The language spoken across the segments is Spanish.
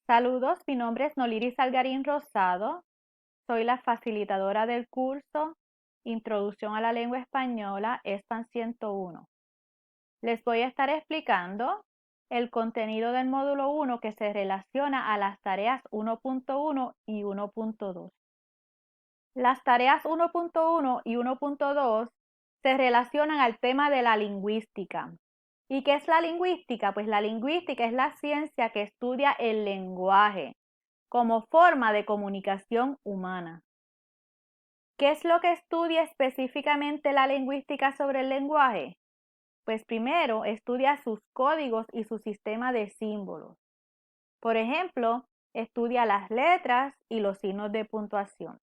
Saludos, mi nombre es Noliris Algarín Rosado. Soy la facilitadora del curso Introducción a la Lengua Española, ESPAN 101. Les voy a estar explicando el contenido del módulo 1 que se relaciona a las tareas 1.1 y 1.2. Las tareas 1.1 y 1.2 se relacionan al tema de la lingüística. ¿Y qué es la lingüística? Pues la lingüística es la ciencia que estudia el lenguaje como forma de comunicación humana. ¿Qué es lo que estudia específicamente la lingüística sobre el lenguaje? Pues primero estudia sus códigos y su sistema de símbolos. Por ejemplo, estudia las letras y los signos de puntuación.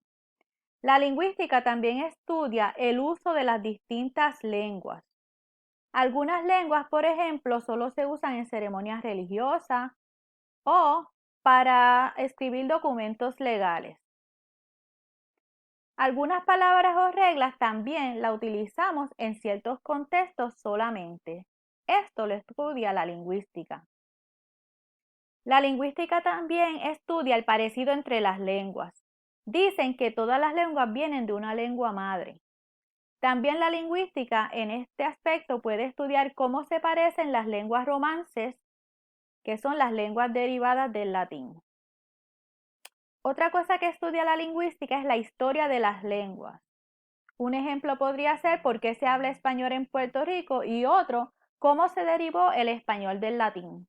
La lingüística también estudia el uso de las distintas lenguas. Algunas lenguas, por ejemplo, solo se usan en ceremonias religiosas o para escribir documentos legales. Algunas palabras o reglas también la utilizamos en ciertos contextos solamente. Esto lo estudia la lingüística. La lingüística también estudia el parecido entre las lenguas. Dicen que todas las lenguas vienen de una lengua madre. También la lingüística en este aspecto puede estudiar cómo se parecen las lenguas romances, que son las lenguas derivadas del latín. Otra cosa que estudia la lingüística es la historia de las lenguas. Un ejemplo podría ser por qué se habla español en Puerto Rico y otro, cómo se derivó el español del latín.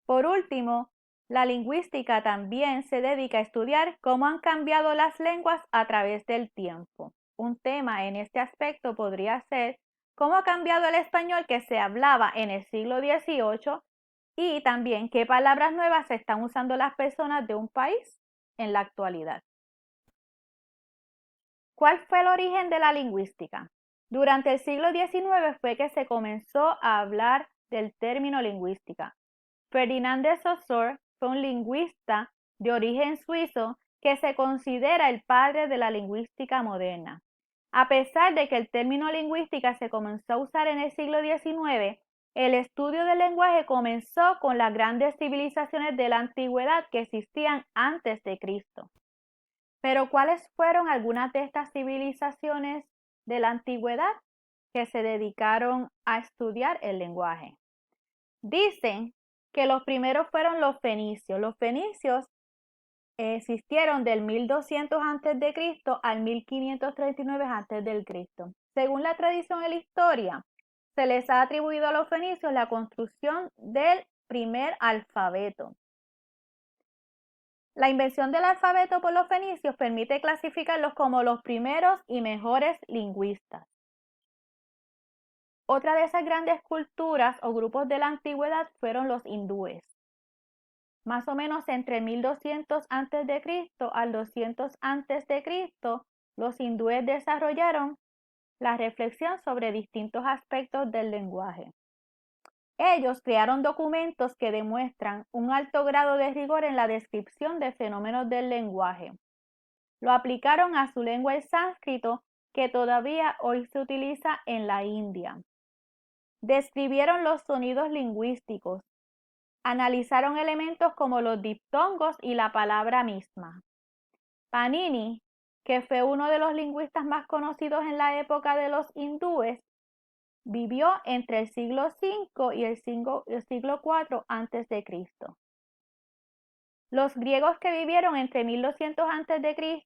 Por último, la lingüística también se dedica a estudiar cómo han cambiado las lenguas a través del tiempo. Un tema en este aspecto podría ser cómo ha cambiado el español que se hablaba en el siglo XVIII y también qué palabras nuevas se están usando las personas de un país en la actualidad. ¿Cuál fue el origen de la lingüística? Durante el siglo XIX fue que se comenzó a hablar del término lingüística. Ferdinand de Saussure fue un lingüista de origen suizo que se considera el padre de la lingüística moderna. A pesar de que el término lingüística se comenzó a usar en el siglo XIX, el estudio del lenguaje comenzó con las grandes civilizaciones de la antigüedad que existían antes de Cristo. Pero ¿cuáles fueron algunas de estas civilizaciones de la antigüedad que se dedicaron a estudiar el lenguaje? Dicen que los primeros fueron los fenicios. Los fenicios existieron del 1200 a.C. al 1539 a.C. Según la tradición y la historia, se les ha atribuido a los fenicios la construcción del primer alfabeto. La invención del alfabeto por los fenicios permite clasificarlos como los primeros y mejores lingüistas. Otra de esas grandes culturas o grupos de la antigüedad fueron los hindúes. Más o menos entre 1200 a.C. al 200 a.C., los hindúes desarrollaron la reflexión sobre distintos aspectos del lenguaje. Ellos crearon documentos que demuestran un alto grado de rigor en la descripción de fenómenos del lenguaje. Lo aplicaron a su lengua el sánscrito, que todavía hoy se utiliza en la India. Describieron los sonidos lingüísticos. Analizaron elementos como los diptongos y la palabra misma. Panini, que fue uno de los lingüistas más conocidos en la época de los hindúes, vivió entre el siglo V y el siglo IV a.C. Los griegos que vivieron entre 1200 a.C.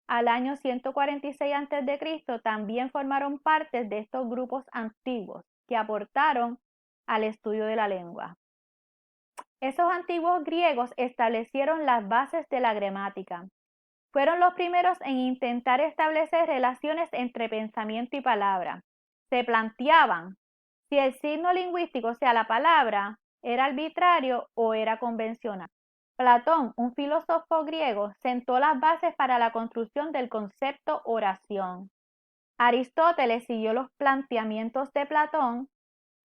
al año 146 a.C. también formaron parte de estos grupos antiguos que aportaron al estudio de la lengua. Esos antiguos griegos establecieron las bases de la gramática. Fueron los primeros en intentar establecer relaciones entre pensamiento y palabra. Se planteaban si el signo lingüístico, o sea, la palabra, era arbitrario o era convencional. Platón, un filósofo griego, sentó las bases para la construcción del concepto oración. Aristóteles siguió los planteamientos de Platón,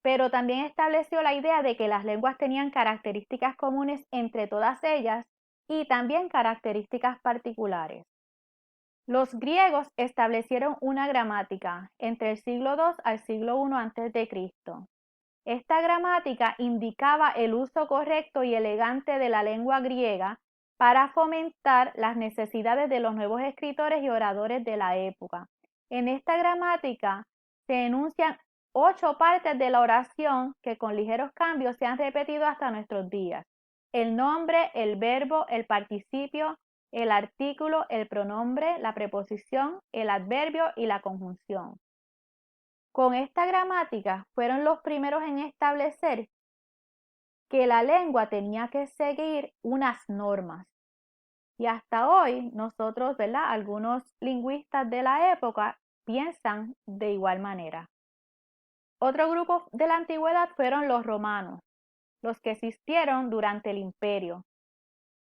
pero también estableció la idea de que las lenguas tenían características comunes entre todas ellas y también características particulares. Los griegos establecieron una gramática entre el siglo II al siglo I a.C. Esta gramática indicaba el uso correcto y elegante de la lengua griega para fomentar las necesidades de los nuevos escritores y oradores de la época. En esta gramática se enuncian 8 partes de la oración que con ligeros cambios se han repetido hasta nuestros días. El nombre, el verbo, el participio, el artículo, el pronombre, la preposición, el adverbio y la conjunción. Con esta gramática fueron los primeros en establecer que la lengua tenía que seguir unas normas. Y hasta hoy nosotros, ¿verdad? Algunos lingüistas de la época piensan de igual manera. Otro grupo de la antigüedad fueron los romanos, los que existieron durante el imperio,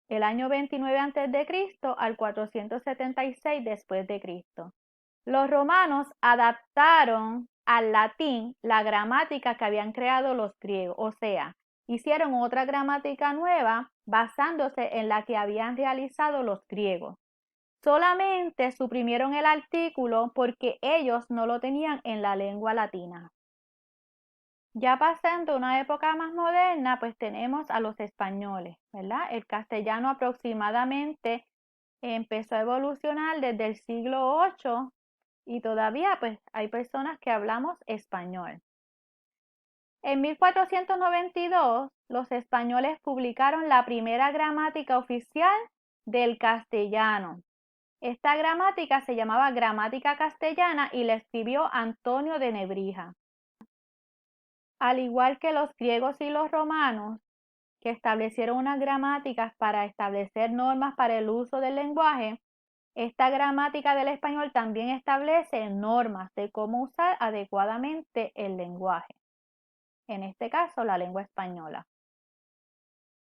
el año 29 a.C. al 476 después de Cristo. Los romanos adaptaron al latín la gramática que habían creado los griegos, o sea, hicieron otra gramática nueva basándose en la que habían realizado los griegos. Solamente suprimieron el artículo porque ellos no lo tenían en la lengua latina. Ya pasando a una época más moderna, pues tenemos a los españoles, ¿verdad? El castellano aproximadamente empezó a evolucionar desde el siglo VIII y todavía pues hay personas que hablamos español. En 1492, los españoles publicaron la primera gramática oficial del castellano. Esta gramática se llamaba Gramática Castellana y la escribió Antonio de Nebrija. Al igual que los griegos y los romanos, que establecieron unas gramáticas para establecer normas para el uso del lenguaje, esta gramática del español también establece normas de cómo usar adecuadamente el lenguaje, en este caso la lengua española.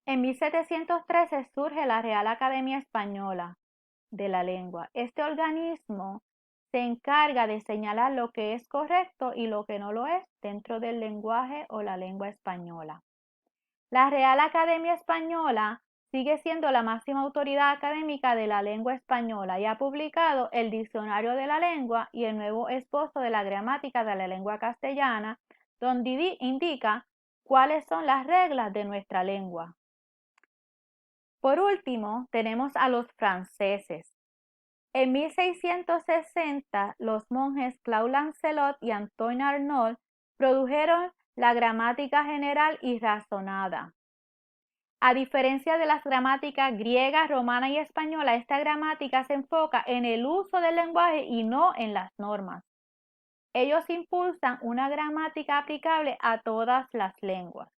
En 1713 surge la Real Academia Española de la Lengua. Este organismo se encarga de señalar lo que es correcto y lo que no lo es dentro del lenguaje o la lengua española. La Real Academia Española sigue siendo la máxima autoridad académica de la lengua española y ha publicado el Diccionario de la Lengua y el Nuevo Esbozo de la Gramática de la Lengua Castellana, donde indica cuáles son las reglas de nuestra lengua. Por último, tenemos a los franceses. En 1660, los monjes Claude Lancelot y Antoine Arnauld produjeron la Gramática General y Razonada. A diferencia de las gramáticas griega, romana y española, esta gramática se enfoca en el uso del lenguaje y no en las normas. Ellos impulsan una gramática aplicable a todas las lenguas.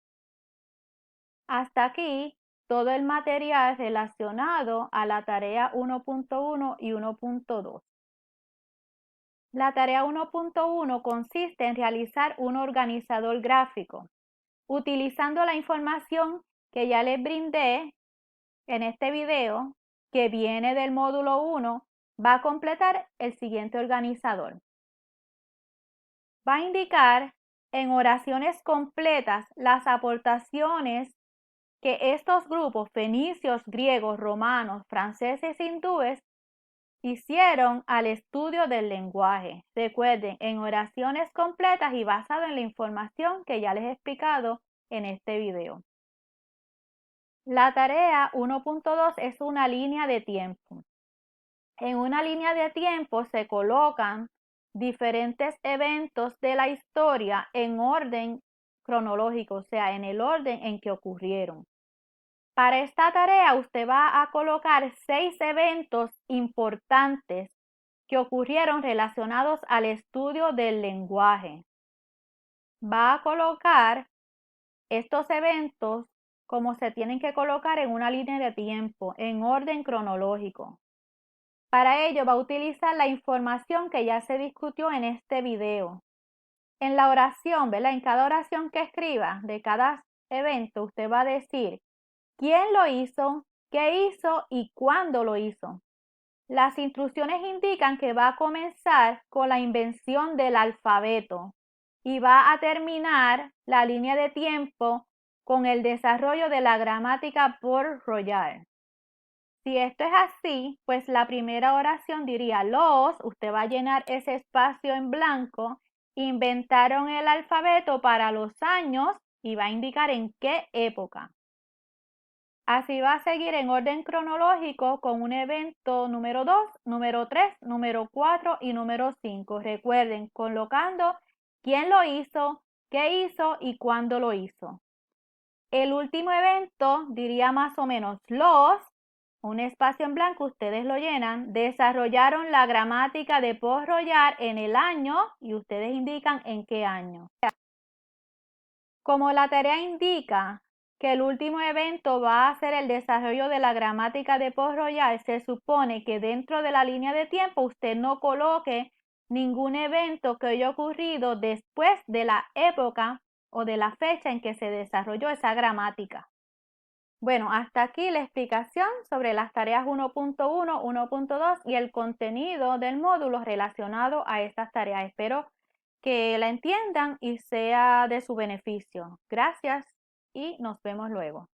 Hasta aquí todo el material relacionado a la tarea 1.1 y 1.2. La tarea 1.1 consiste en realizar un organizador gráfico. Utilizando la información que ya les brindé en este video, que viene del módulo 1, va a completar el siguiente organizador. Va a indicar en oraciones completas las aportaciones que estos grupos fenicios, griegos, romanos, franceses e hindúes hicieron al estudio del lenguaje. Recuerden, en oraciones completas y basado en la información que ya les he explicado en este video. La tarea 1.2 es una línea de tiempo. En una línea de tiempo se colocan diferentes eventos de la historia en orden cronológico, o sea, en el orden en que ocurrieron. Para esta tarea usted va a colocar 6 eventos importantes que ocurrieron relacionados al estudio del lenguaje. Va a colocar estos eventos como se tienen que colocar en una línea de tiempo, en orden cronológico. Para ello va a utilizar la información que ya se discutió en este video. En la oración, ¿verdad? En cada oración que escriba de cada evento, usted va a decir quién lo hizo, qué hizo y cuándo lo hizo. Las instrucciones indican que va a comenzar con la invención del alfabeto y va a terminar la línea de tiempo con el desarrollo de la gramática por Royal. Si esto es así, pues la primera oración diría los, usted va a llenar ese espacio en blanco Inventaron el alfabeto para los años y va a indicar en qué época. Así va a seguir en orden cronológico con un evento número 2, número 3, número 4 y número 5. Recuerden, colocando quién lo hizo, qué hizo y cuándo lo hizo. El último evento diría más o menos un espacio en blanco, ustedes lo llenan, desarrollaron la gramática de Port-Royal en el año y ustedes indican en qué año. Como la tarea indica que el último evento va a ser el desarrollo de la gramática de Port-Royal, se supone que dentro de la línea de tiempo usted no coloque ningún evento que haya ocurrido después de la época o de la fecha en que se desarrolló esa gramática. Bueno, hasta aquí la explicación sobre las tareas 1.1, 1.2 y el contenido del módulo relacionado a estas tareas. Espero que la entiendan y sea de su beneficio. Gracias y nos vemos luego.